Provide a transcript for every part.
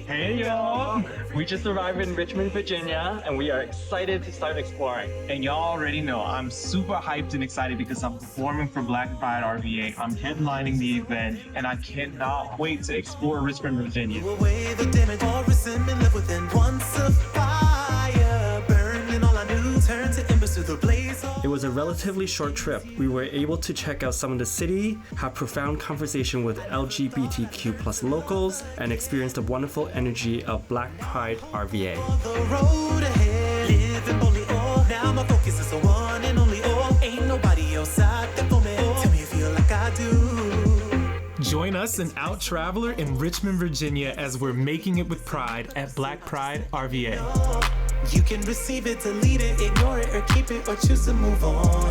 Hey y'all! We just arrived in Richmond, Virginia, and we are excited to start exploring. And y'all already know I'm super hyped and excited because I'm performing for Black Pride RVA. I'm headlining the event, and I cannot wait to explore Richmond, Virginia. It was a relatively short trip. We were able to check out some of the city, have profound conversation with LGBTQ plus locals, and experience the wonderful energy of Black Pride RVA. Join us, an out traveler in Richmond, Virginia, as we're making it with pride at Black Pride RVA. You can receive it, delete it, ignore it, or keep it, or choose to move on.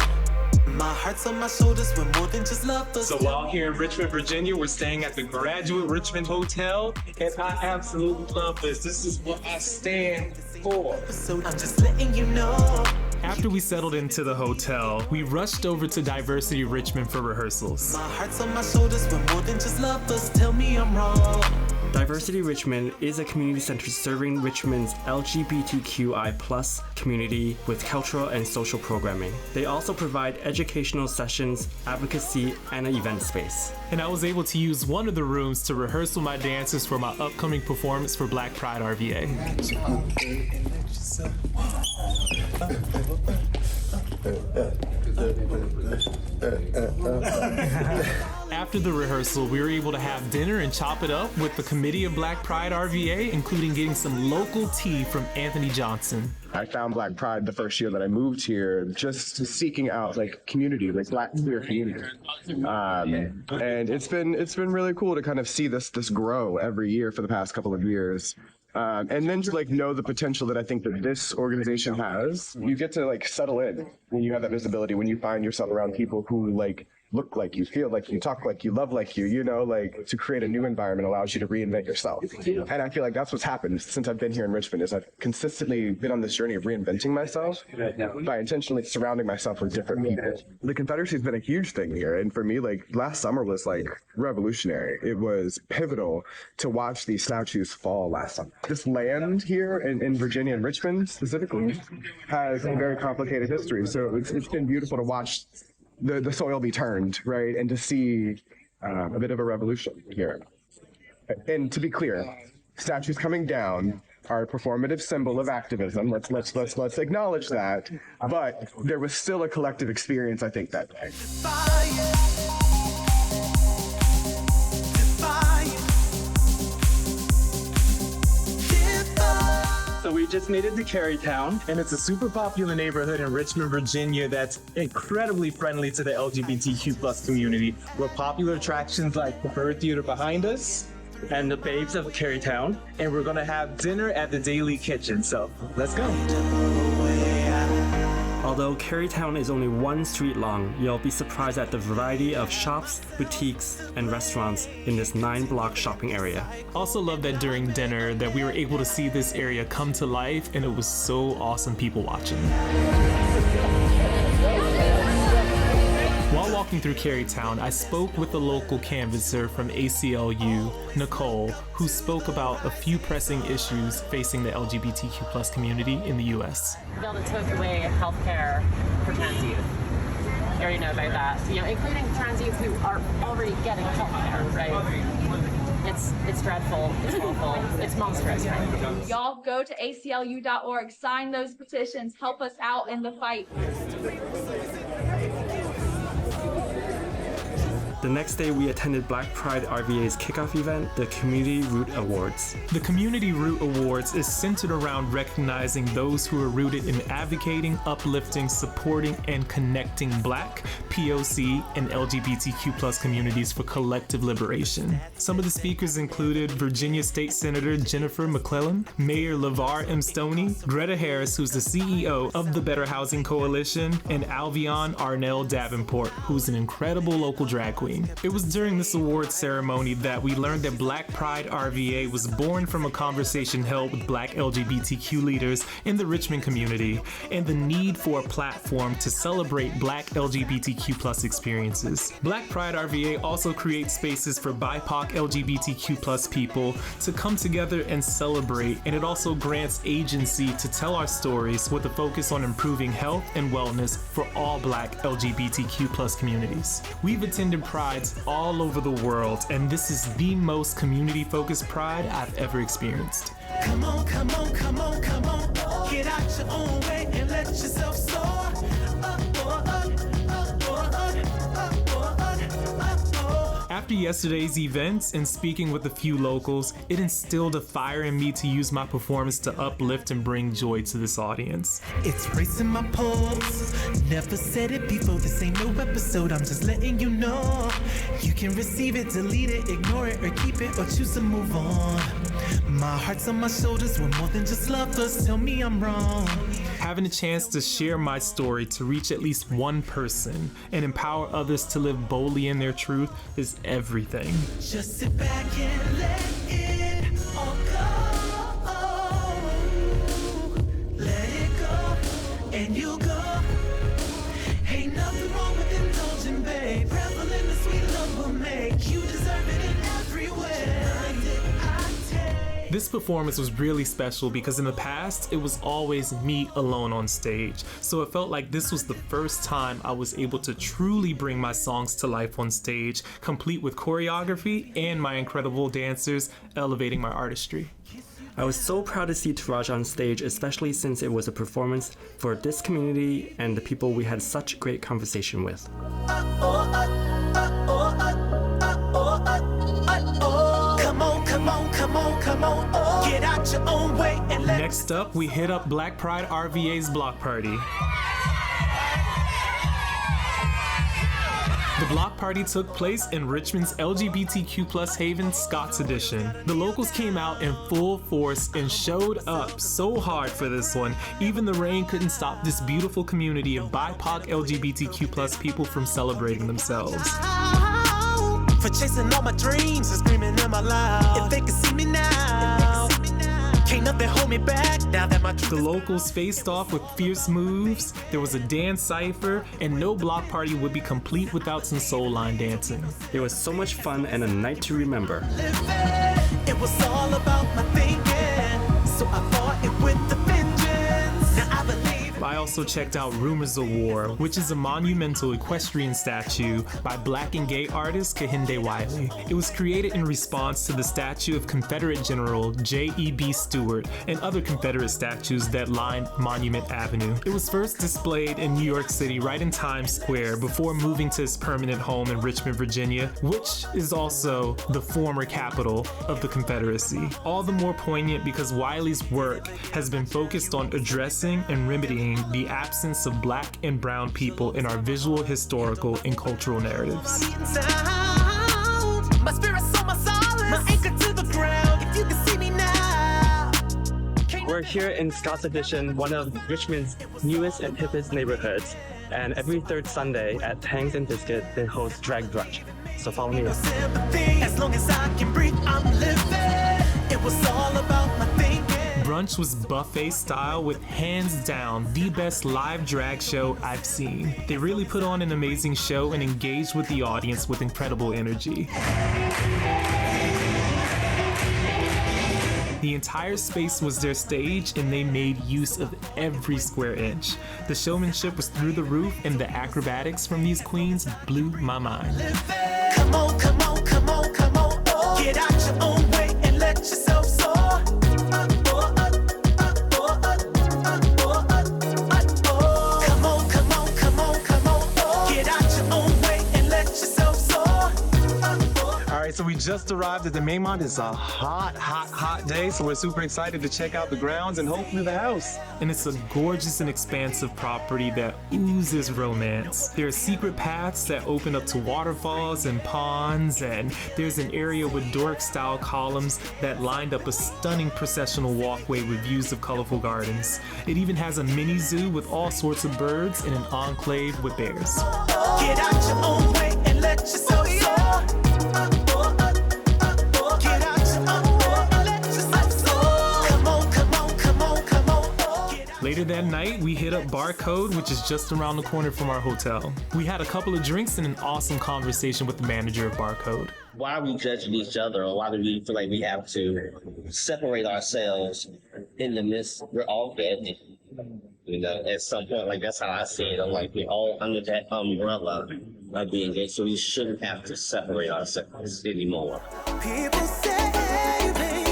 My heart's on my shoulders, we're more than just lovers. So while here in Richmond, Virginia, we're staying at the Graduate Richmond Hotel, and I absolutely love this. This is what I stand for. So I'm just letting you know. After we settled into the hotel, we rushed over to Diversity Richmond for rehearsals. My heart's on my shoulders, we're more than just lovers. Tell me I'm wrong. Diversity Richmond is a community center serving Richmond's LGBTQI+ community with cultural and social programming. They also provide educational sessions, advocacy, and an event space. And I was able to use one of the rooms to rehearsal my dances for my upcoming performance for Black Pride RVA. After the rehearsal, we were able to have dinner and chop it up with the committee of Black Pride RVA, including getting some local tea from Anthony Johnson. I found Black Pride the first year that I moved here, just seeking out like community, like Black queer community, and it's been really cool to kind of see this grow every year for the past couple of years. And then to like know the potential that I think that this organization has. You get to like settle in when you have that visibility, when you find yourself around people who like look like you, feel like you, talk like you, love like you know, like to create a new environment allows you to reinvent yourself. And I feel like that's what's happened since I've been here in Richmond, is I've consistently been on this journey of reinventing myself by intentionally surrounding myself with different people. The Confederacy has been a huge thing here. And for me, like last summer was like revolutionary. It was pivotal to watch these statues fall last summer. This land here in Virginia and Richmond specifically has a very complicated history. So it's been beautiful to watch the soil be turned, right, and to see a bit of a revolution here. And to be clear, statues coming down are a performative symbol of activism. Let's acknowledge that. But there was still a collective experience, I think, that day. So we just made it to Carytown. And it's a super popular neighborhood in Richmond, Virginia that's incredibly friendly to the LGBTQ plus community, Where popular attractions like the Bird Theater behind us and the Babes of Carytown. and we're gonna have dinner at the Daily Kitchen, so let's go. Although Carytown is only one street long, you'll be surprised at the variety of shops, boutiques, and restaurants in this 9-block shopping area. Also love that during dinner that we were able to see this area come to life, and it was so awesome people watching. While walking through Carytown, I spoke with a local canvasser from ACLU, Nicole, who spoke about a few pressing issues facing the LGBTQ plus community in the U.S. Bill that took away health care for trans youth. You already know about that. So, including trans youth who are already getting health care, right? It's dreadful, it's awful, it's monstrous, right? Y'all go to aclu.org, sign those petitions, help us out in the fight. The next day, we attended Black Pride RVA's kickoff event, the Community Root Awards. The Community Root Awards is centered around recognizing those who are rooted in advocating, uplifting, supporting, and connecting Black, POC, and LGBTQ plus communities for collective liberation. Some of the speakers included Virginia State Senator Jennifer McClellan, Mayor LeVar M. Stoney, Greta Harris, who's the CEO of the Better Housing Coalition, and Alvion Arnell Davenport, who's an incredible local drag queen. Queen. It was during this awards ceremony that we learned that Black Pride RVA was born from a conversation held with Black LGBTQ leaders in the Richmond community and the need for a platform to celebrate Black LGBTQ+ experiences. Black Pride RVA also creates spaces for BIPOC LGBTQ+ people to come together and celebrate, and it also grants agency to tell our stories with a focus on improving health and wellness for all Black LGBTQ+ communities. We've attended prides all over the world, and this is the most community-focused pride I've ever experienced. Come on, come on, come on, come on. Get out your own way and let yourself soar. After yesterday's events and speaking with a few locals, it instilled a fire in me to use my performance to uplift and bring joy to this audience. It's racing my pulse. Never said it before, this ain't no episode, I'm just letting you know. You can receive it, delete it, ignore it, or keep it, or choose to move on. My heart's on my shoulders, we're more than just lovers, tell me I'm wrong. Having a chance to share my story to reach at least one person and empower others to live boldly in their truth is everything. Just sit back and let it all go. Let it go, and you'll go. Ain't nothing wrong with indulging, babe. Revel in the sweet love will make you deserve it in every way. This performance was really special because in the past, it was always me alone on stage. So it felt like this was the first time I was able to truly bring my songs to life on stage, complete with choreography and my incredible dancers elevating my artistry. I was so proud to see Teraj on stage, especially since it was a performance for this community and the people we had such great conversation with. Come on, come on, come on, come on. Get out your own way and let. Next up, we hit up Black Pride RVA's block party. The block party took place in Richmond's LGBTQ+ haven, Scots Edition. The locals came out in full force and showed up so hard for this one. Even the rain couldn't stop this beautiful community of BIPOC LGBTQ+ people from celebrating themselves. For chasing all my dreams and screaming in my loud. If they can see me now, can't nothing hold me back now that my The locals faced off with fierce moves, there was a dance cipher, and no block party would be complete without some soul line dancing. It was so much fun and a night to remember. It was all about my thinking, so I fought it with the vengeance. Now I believe. I also checked out Rumors of War, which is a monumental equestrian statue by Black and gay artist Kehinde Wiley. It was created in response to the statue of Confederate General J.E.B. Stuart and other Confederate statues that lined Monument Avenue. It was first displayed in New York City right in Times Square before moving to his permanent home in Richmond, Virginia, which is also the former capital of the Confederacy. All the more poignant because Wiley's work has been focused on addressing and remedying the absence of Black and brown people in our visual, historical, and cultural narratives. My spirit's on my solace, my anchor to the ground. If you can see me now. We're here in Scots Edition, one of Richmond's newest and hippest neighborhoods. And every third Sunday at Tangs and Biscuit, they host drag brunch. So follow me. Sympathy, as long as I can breathe, I'm living. It was all about my thinking. Brunch was buffet style with hands down the best live drag show I've seen. They really put on an amazing show and engaged with the audience with incredible energy. The entire space was their stage and they made use of every square inch. The showmanship was through the roof and the acrobatics from these queens blew my mind. Come on, come on, come on, come on. Get out your own way and let yourself soar. So we just arrived at the Mainland. It's a hot day, so we're super excited to check out the grounds and hopefully the house. And it's a gorgeous and expansive property that oozes romance. There are secret paths that open up to waterfalls and ponds, and there's an area with Doric-style columns that lined up a stunning processional walkway with views of colorful gardens. It even has a mini zoo with all sorts of birds and an enclave with bears. Get out your own way and let yourself Later that night, we hit up Barcode, which is just around the corner from our hotel. We had a couple of drinks and an awesome conversation with the manager of Barcode. Why are we judging each other, or why do we feel like we have to separate ourselves in the midst? We're all family. You know, at some point, like, that's how I see it. I'm like, we're all under that umbrella of being gay, so we shouldn't have to separate ourselves anymore. People say, baby,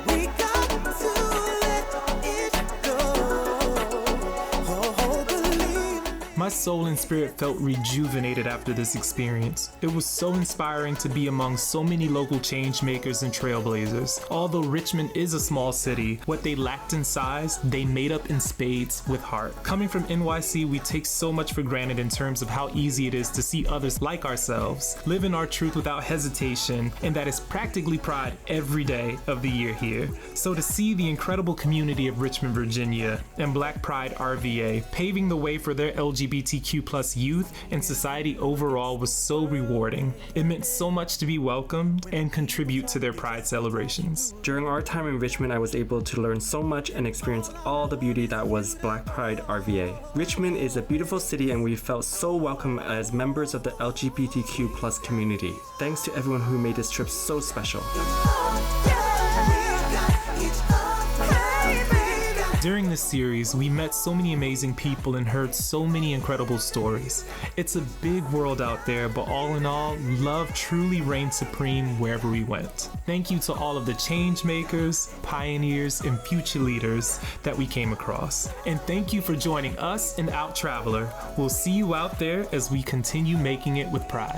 we got to let it go. Oh, believe. My soul and spirit felt rejuvenated after this experience. It was so inspiring to be among so many local change makers and trailblazers. Although Richmond is a small city, what they lacked in size, they made up in spades with heart. Coming from NYC, we take so much for granted in terms of how easy it is to see others like ourselves, live in our truth without hesitation, and that is practically Pride every day of the year here. So to see the incredible community of Richmond, Virginia, and Black Pride RVA paving the way for their LGBTQ+ youth and society overall was so rewarding. It meant so much to be welcomed and contribute to their Pride celebrations. During our time in Richmond, I was able to learn so much and experience all the beauty that was Black Pride RVA. Richmond is a beautiful city and we felt so welcome as members of the LGBTQ+ community. Thanks to everyone who made this trip so special. During this series, we met so many amazing people and heard so many incredible stories. It's a big world out there, but all in all, love truly reigned supreme wherever we went. Thank you to all of the change makers, pioneers, and future leaders that we came across. And thank you for joining us and Out Traveler. We'll see you out there as we continue making it with pride.